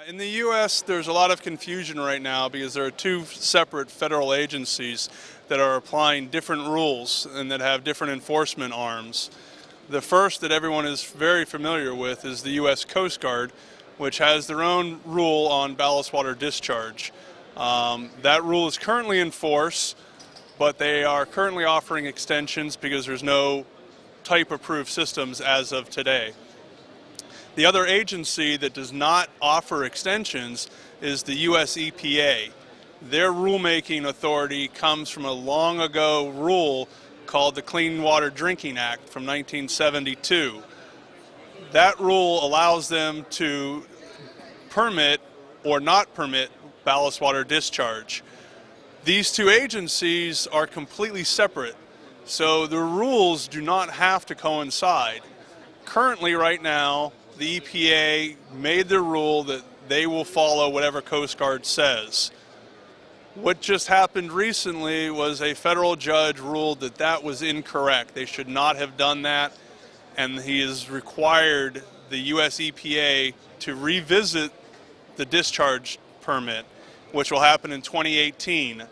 In the U.S., there's a lot of confusion right now because there are two separate federal agencies that are applying different rules and that have different enforcement arms. The first that everyone is very familiar with is the U.S. Coast Guard, which has their own rule on ballast water discharge. That rule is currently in force, but they are currently offering extensions because there's no type-approved systems as of today. The other agency that does not offer extensions is the US EPA. Their rulemaking authority comes from a long ago rule called the Clean Water Drinking Act from 1972. That rule allows them to permit or not permit ballast water discharge. These two agencies are completely separate, so the rules do not have to coincide. Currently, right now, the EPA made the rule that they will follow whatever Coast Guard says. What just happened recently was a federal judge ruled that that was incorrect. They should not have done that, and he has required the US EPA to revisit the discharge permit, which will happen in 2018.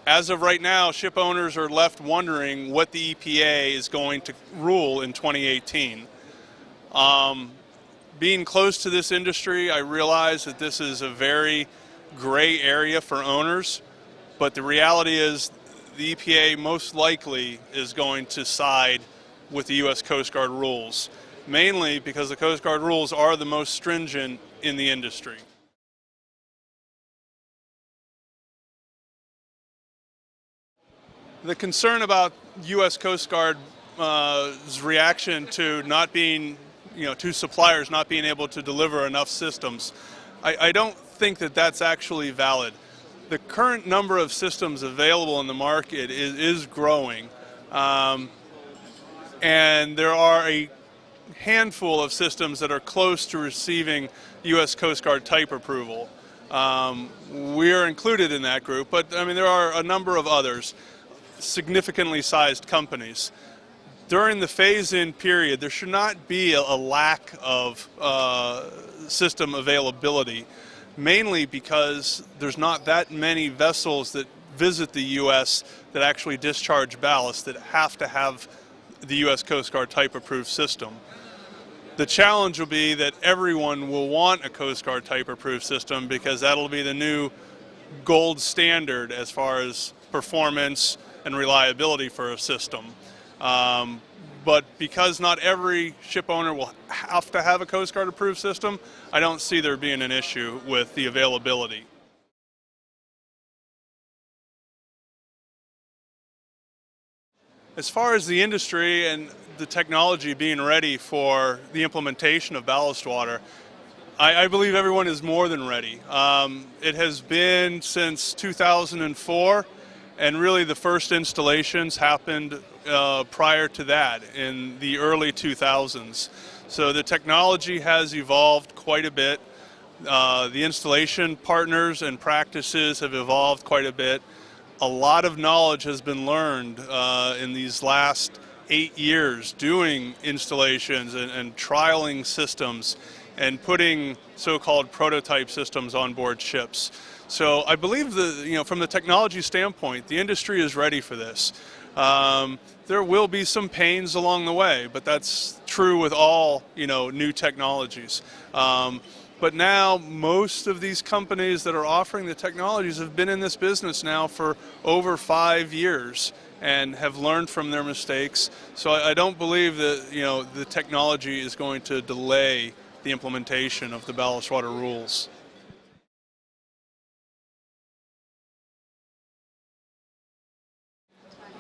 As of right now, ship owners are left wondering what the EPA is going to rule in 2018. Being close to this industry, I realize that this is a very gray area for owners, but the reality is the EPA most likely is going to side with the U.S. Coast Guard rules, mainly because the Coast Guard rules are the most stringent in the industry. The concern about U.S. Coast Guard's reaction to not being, to suppliers not being able to deliver enough systems, I don't think that that's actually valid. The current number of systems available in the market is growing, and there are a handful of systems that are close to receiving U.S. Coast Guard type approval. We are included in that group, but there are a number of others, significantly sized companies. During the phase-in period, there should not be a lack of system availability, mainly because there's not that many vessels that visit the U.S. that actually discharge ballast that have to have the U.S. Coast Guard type-approved system. The challenge will be that everyone will want a Coast Guard type-approved system because that'll be the new gold standard as far as performance and reliability for a system. But because not every ship owner will have to have a Coast Guard approved system, I don't see there being an issue with the availability. As far as the industry and the technology being ready for the implementation of ballast water, I believe everyone is more than ready. It has been since 2004. And really the first installations happened prior to that in the early 2000s. So the technology has evolved quite a bit. The installation partners and practices have evolved quite a bit. A lot of knowledge has been learned in these last 8 years doing installations and trialing systems and putting so-called prototype systems on board ships. So I believe that, from the technology standpoint, the industry is ready for this. There will be some pains along the way, but that's true with all, new technologies. But now most of these companies that are offering the technologies have been in this business now for over 5 years and have learned from their mistakes. So I don't believe that, the technology is going to delay the implementation of the ballast water rules.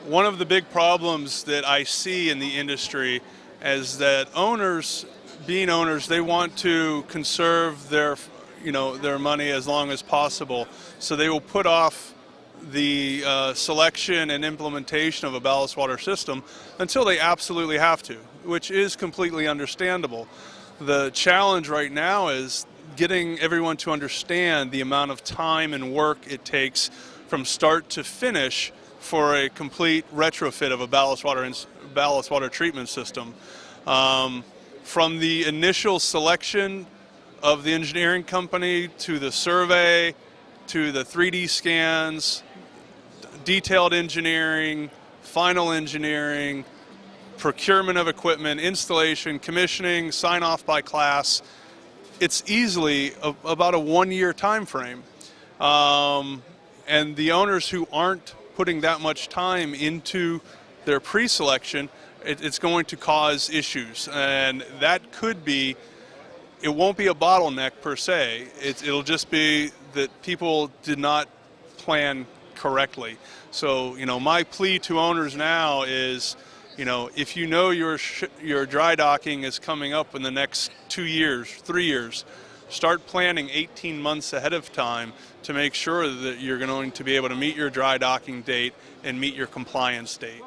One of the big problems that I see in the industry is that owners, being owners, they want to conserve their money as long as possible. So they will put off the selection and implementation of a ballast water system until they absolutely have to, which is completely understandable. The challenge right now is getting everyone to understand the amount of time and work it takes from start to finish for a complete retrofit of a ballast water treatment system. From the initial selection of the engineering company to the survey, to the 3D scans, detailed engineering, final engineering, procurement of equipment, installation, commissioning, sign off by class. It's easily about a 1-year time frame. And the owners who aren't putting that much time into their pre-selection, it's going to cause issues. And that could be, it won't be a bottleneck per se. It'll just be that people did not plan correctly. So, my plea to owners now is, if you know your dry docking is coming up in the next 2 years, 3 years, start planning 18 months ahead of time to make sure that you're going to be able to meet your dry docking date and meet your compliance date.